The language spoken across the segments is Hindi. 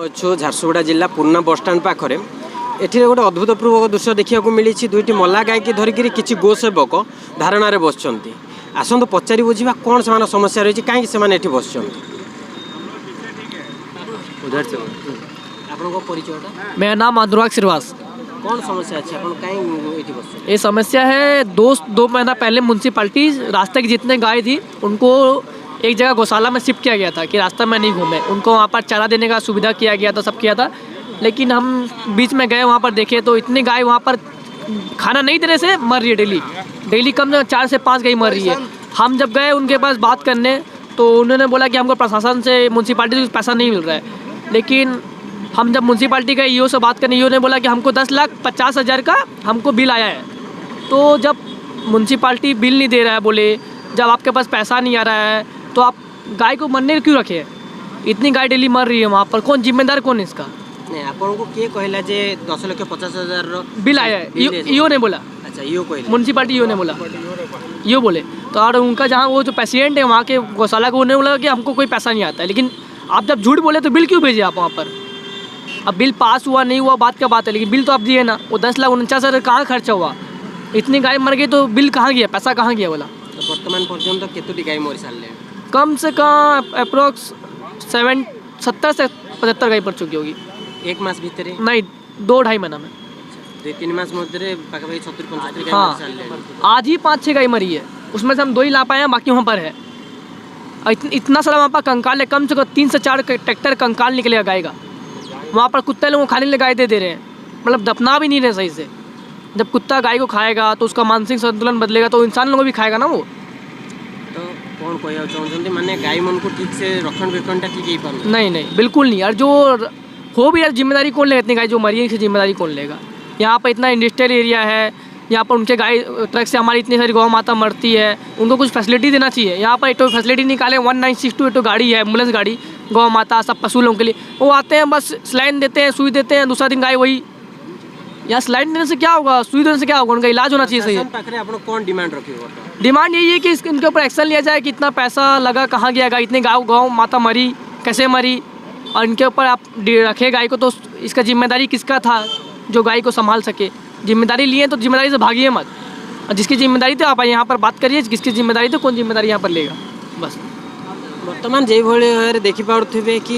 अच्छु झारसुगुड़ा जिला पूर्णा बस स्टाण्ड पाखे एठी गोटे अद्भुतपूर्व दृश्य देखा मिली दुईटी मल्ला गाय की धरिकी किसी गोसेवक धारणार बसुँच आसतु पचारि बुझा कौन से समस्या रही कहीं से बस परिचय मेरा नाम अनुराग श्रीवास। कौन समस्या है बस? ये समस्या है दो महीना पहले म्यूनसिपाल्टी रास्ते की जितने गाय थी उनको एक जगह गौशाला में शिफ्ट किया गया था कि रास्ता में नहीं घूमे, उनको वहाँ पर चारा देने का सुविधा किया गया था, सब किया था। लेकिन हम बीच में गए वहाँ पर देखे तो इतनी गाय वहाँ पर खाना नहीं देने से मर रही है। डेली कम से 4 से 5 गाय मर रही है। हम जब गए उनके पास बात करने तो उन्होंने बोला कि हमको प्रशासन से म्यूनसिपाल्टी से पैसा नहीं मिल रहा है। लेकिन हम जब म्यूनसिपाल्टी गए ईओ से बात करने, ईओ ने बोला कि हमको 10,50,000 का हमको बिल आया है। तो जब म्यूनसिपाल्टी बिल नहीं दे रहा है, बोले जब आपके पास पैसा नहीं आ रहा है तो आप गाय को मरने क्यों रखे हैं? इतनी गाय डेली मर रही है वहाँ पर, कौन जिम्मेदार कौन है इसका? नहीं आपको किए कहला जे 10,50,000 बिल आया है, ईओ ने बोला। अच्छा ईओ कहला, म्यूनसिपाल्टी ईओ ने बोला, ईओ बोले तो। और उनका जहाँ वो जो प्रेसिडेंट है वहाँ के गौशाला को, उन्होंने बोला कि हमको कोई पैसा नहीं आता है। लेकिन आप जब झूठ बोले तो बिल क्यों भेजे आप वहाँ पर? अब बिल पास हुआ नहीं हुआ बात का बात है, लेकिन बिल तो आप दिए ना। वो 10,49,000 कहाँ खर्चा हुआ? इतनी गाय मर गई तो बिल कहाँ गया, पैसा कहाँ गया बोला? तो वर्तमान पर्यंत केतोटी गाय मरी सारे? कम से कम अप्रोक्स 70 से 75 गाय पड़ चुकी होगी। एक मास भीतर? नहीं 2-2.5 महीना में। 2-3 मास मध्य पाखापाखि 70-75 गाय? हाँ, आज ही 5-6 गाय मरी है, उसमें से हम 2 ही ला पाए हैं, बाकी वहाँ पर है। इतना सारा वहाँ पर कंकाल है, कम से कम 3 से 4 ट्रैक्टर कंकाल निकलेगा गाय का। वहाँ पर कुत्ते लोगों को खाने लिए गाय दे रहे हैं, मतलब दफना भी नहीं रहे सही से। जब कुत्ता गाय को खाएगा तो उसका मानसिक संतुलन बदलेगा, तो इंसान लोगों को भी खाएगा ना वो। तो कौन कहना चाहते माने गाय मन को ठीक से रक्षण वेक्षणटा ठीक ही पार? नहीं बिल्कुल नहीं। और जो हो भी जिम्मेदारी कौन लेगा? इतनी गाय जो मरी है इसकी जिम्मेदारी कौन लेगा? यहाँ पर इतना इंडस्ट्रियल एरिया है, यहाँ पर उनके गाय ट्रक से हमारी इतनी सारी गौ माता मरती है, उनको कुछ फैसिलिटी देना चाहिए। यहाँ पर एक तो फैसिलिटी निकाले 1962 एक तो गाड़ी है, एम्बुलेंस गाड़ी, गौ माता सब पशु लोगों के लिए। वो आते हैं बस स्लाइन देते हैं, सुई देते हैं, दूसरा दिन गाय वही। यहाँ स्लाइन देने से क्या होगा, सुई देने से क्या होगा? उनका इलाज होना चाहिए सही। आपने कौन डिमांड रखी? डिमांड यही है कि इनके ऊपर एक्शन लिया जाए कि इतना पैसा लगा कहाँ गया, गाय इतनी गौ माता मरी कैसे मरी, और इनके ऊपर आप रखे गाय को तो इसका जिम्मेदारी किसका था जो गाय को संभाल सके? जिम्मेदारी लिए तो जिम्मेदारी से भागिए मत, और जिसकी जिम्मेदारी थी आप यहाँ पर बात करिए, किसकी जिम्मेदारी तो कौन जिम्मेदारी यहाँ पर लेगा बस। बर्तमान जो भाई देखिपे कि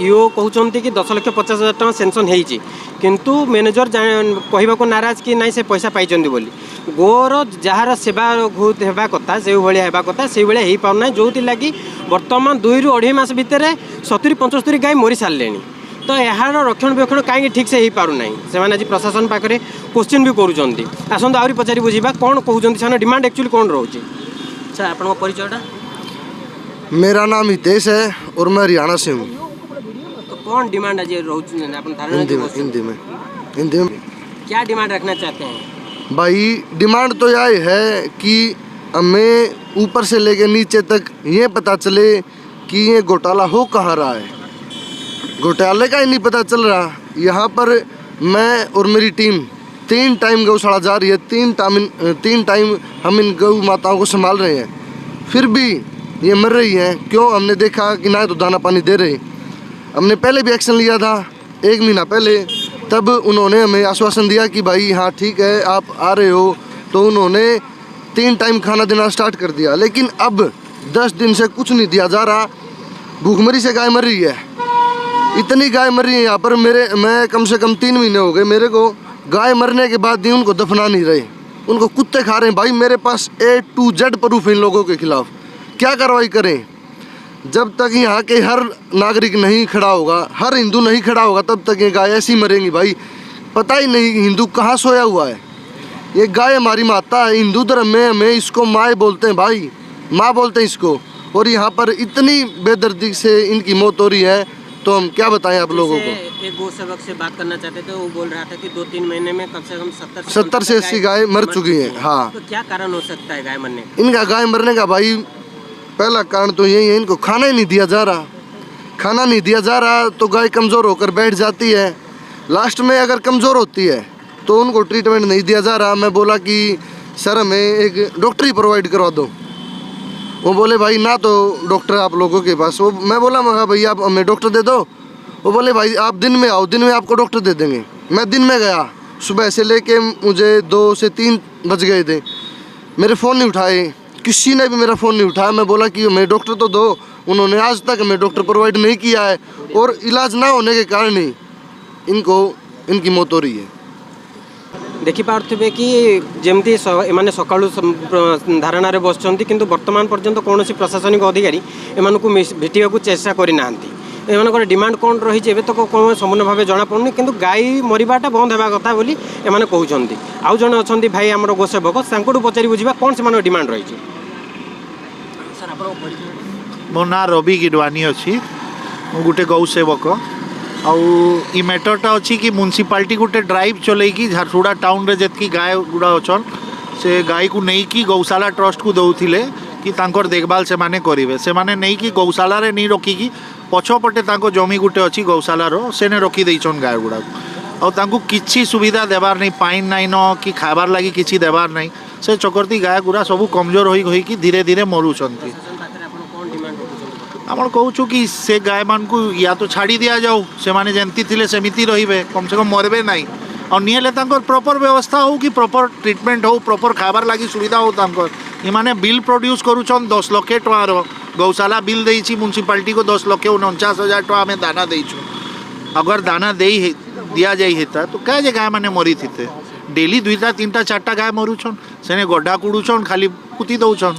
ईओ कहते कि 10,50,000 टका सेंक्शन होती, किंतु मैनेजर कहवाक नाराज कि नहीं से पैसा पाई बोली। गोर जार सेवा होगा कथा से होगा कथा से भाया हो पाना, जो लगी बर्तमान 2 ରୁ 2.5 मास भितर 70-75 गाय मरी सारे। तो यार रक्षण वेक्षण कहीं ठीक से हो पारना, से आज प्रशासन पाखे क्वेश्चन भी करुँच। आसतु आहरी पचारि बुझा कौन कहते से डिमांड एक्चुअली कौन रोचे? अच्छा आप परिचयटा? मेरा नाम हितेश है और मैं हरियाणा से हूँ। तो कौन डिमांड आज हिंदी में क्या डिमांड रखना चाहते हैं? भाई डिमांड तो यह है कि हमें ऊपर से लेकर नीचे तक ये पता चले कि ये घोटाला हो कहाँ रहा है। घोटाले का ही नहीं पता चल रहा। यहाँ पर मैं और मेरी टीम 3 टाइम गौशाला जा रही है, 3 टाइम हम इन गौ माताओं को संभाल रहे हैं, फिर भी ये मर रही है। क्यों? हमने देखा कि ना तो दाना पानी दे रहे। हमने पहले भी एक्शन लिया था 1 महीना पहले, तब उन्होंने हमें आश्वासन दिया कि भाई हाँ ठीक है आप आ रहे हो, तो उन्होंने 3 टाइम खाना देना स्टार्ट कर दिया। लेकिन अब 10 दिन से कुछ नहीं दिया जा रहा। भूखमरी से गाय मर रही है, इतनी गाय मर रही है यहाँ पर। मैं कम से कम 3 महीने हो गए मेरे को, गाय मरने के बाद भी उनको दफना नहीं रहे, उनको कुत्ते खा रहे हैं। भाई मेरे पास A to Z proof in लोगों के खिलाफ। क्या कार्रवाई करें? जब तक यहाँ के हर नागरिक नहीं खड़ा होगा, हर हिंदू नहीं खड़ा होगा, तब तक ये गाय ऐसी मरेंगी। भाई पता ही नहीं हिंदू कहाँ सोया हुआ है। ये गाय हमारी माता है, हिंदू धर्म में हमें इसको माँ बोलते हैं, भाई माँ बोलते हैं इसको। और यहाँ पर इतनी बेदर्दी से इनकी मौत हो रही है, तो हम क्या बताएं आप लोगों को। एक गौ सेवक से बात करना चाहते थे, वो बोल रहा था कि 2-3 महीने में कम से कम 70 से 80 गाय मर चुकी हैं। हाँ, तो क्या कारण हो सकता है गाय मरने? इनका गाय मरने का भाई पहला कारण तो यही है, इनको खाना ही नहीं दिया जा रहा। खाना नहीं दिया जा रहा तो गाय कमज़ोर होकर बैठ जाती है। लास्ट में अगर कमज़ोर होती है तो उनको ट्रीटमेंट नहीं दिया जा रहा। मैं बोला कि सर हमें एक डॉक्टर ही प्रोवाइड करवा दो। वो बोले भाई ना तो डॉक्टर आप लोगों के पास। वो मैं बोला भैया आप हमें डॉक्टर दे दो। वो बोले भाई आप दिन में आओ, दिन में आपको डॉक्टर दे देंगे। मैं दिन में गया, सुबह से लेके मुझे 2 से 3 बज गए थे, मेरे फ़ोन नहीं उठाए, किसी ने भी मेरा फ़ोन नहीं उठाया। मैं बोला कि मैं डॉक्टर तो दो, उन्होंने आज तक हमें डॉक्टर प्रोवाइड नहीं किया है और इलाज ना होने के कारण ही इनकी मौत हो रही है। देखिपे कि जमती एमाने सकाळु धारणार बसचंती किंतु वर्तमान पर्यंत कौन प्रशासनिक अधिकारी एमानकु भेटिया को चेष्टा करना एमानकर डिमांड कौन रही है तो कौन संपूर्ण भाव जना पड़ुनी किंतु गाई मरवाटा बंद होगा कथा बोली एमाने कहउछंती। आउ जने अछंती भाई हमर गोसेवक सांकोडु पचारि बुझिबा कौन से डिमांड रही है। सर आपन मो ना रवि गिडवानी अच्छी गोटे गौसेवक आई मैटरटा अच्छी कि म्युनिसिपालिटी गोटे ड्राइव चलैकी झारसुगुड़ा टाउन रे जतकी गाय गुड़ा अच्छन से गाय को नहीं कि गौशाला ट्रस्ट को दौले कि तांकर देखभाल से माने करेंगे से माने नहीं कि गौशाला रे नहीं रखिकी पछपटे तांको जमी गुटे अच्छी गौशाला रो सेने रखी देइछन गाय गुड़ा और तांको किछि सुविधा देवार नहीं, पाइन नाइन कि खाबार लगी किछि देवार नहीं, से चकरती गाय गुड़ा सब कमजोर होई कि धीरे धीरे मरुचंती। आम कहूँ कि से गाय मान को या तो छाड़ी दिया जाऊ, से माने जंती थिले सेमिति रहिबे, कम से कम मरबे नहीं और निहेले तांकर प्रॉपर व्यवस्था हो कि प्रॉपर ट्रीटमेंट हो, प्रॉपर खाबार लगी सुविधा हो तांकर। इमाने बिल प्रोड्यूस करूछन 10 लाख टकार गौशाला बिल देइछि म्युनिसिपालिटी को 10 लाख 49,000 टका आम दाना देइछु। अगर दाना दिया जाई हेता तो क्या जे गाय माने मरी थिते डेली 2टा 3टा 4टा गाय मरुछन सेने गड्ढा कुड़ुछन खाली पुती दउछन।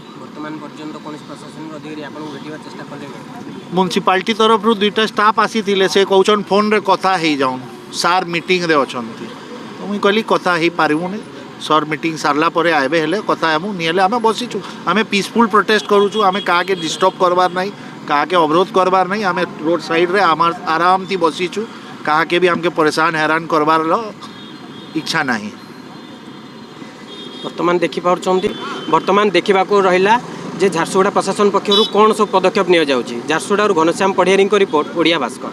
म्युनिसिपालिटी तरफ रु 2टा स्टाफ आसी थिले से कहउछन फोन रे कथा हे जाउन सार मीटिंग रे अछंती तो मुई कहली कथा हे पारिबुनी सर मीटिंग सारला परे आबे हेले कथा हमु निहेले आमे बसिछु आमे पीसफुल प्रोटेस्ट करूछु आमे का के डिस्टर्ब करबार नहीं का के अवरोध करबार नहीं आमे रोड साइड रे आमार आराम थी बसिछु का के भी हमके परेशान हैरान करबार इच्छा नहीं। वर्तमान देखा रहा जे झारसुगुड़ा प्रशासन पक्षर कौन सब पदक्षेप नि जाउछि। झारसुगुड़ा घनश्याम पढ़ियारी रिपोर्ट ओडिया भास्कर।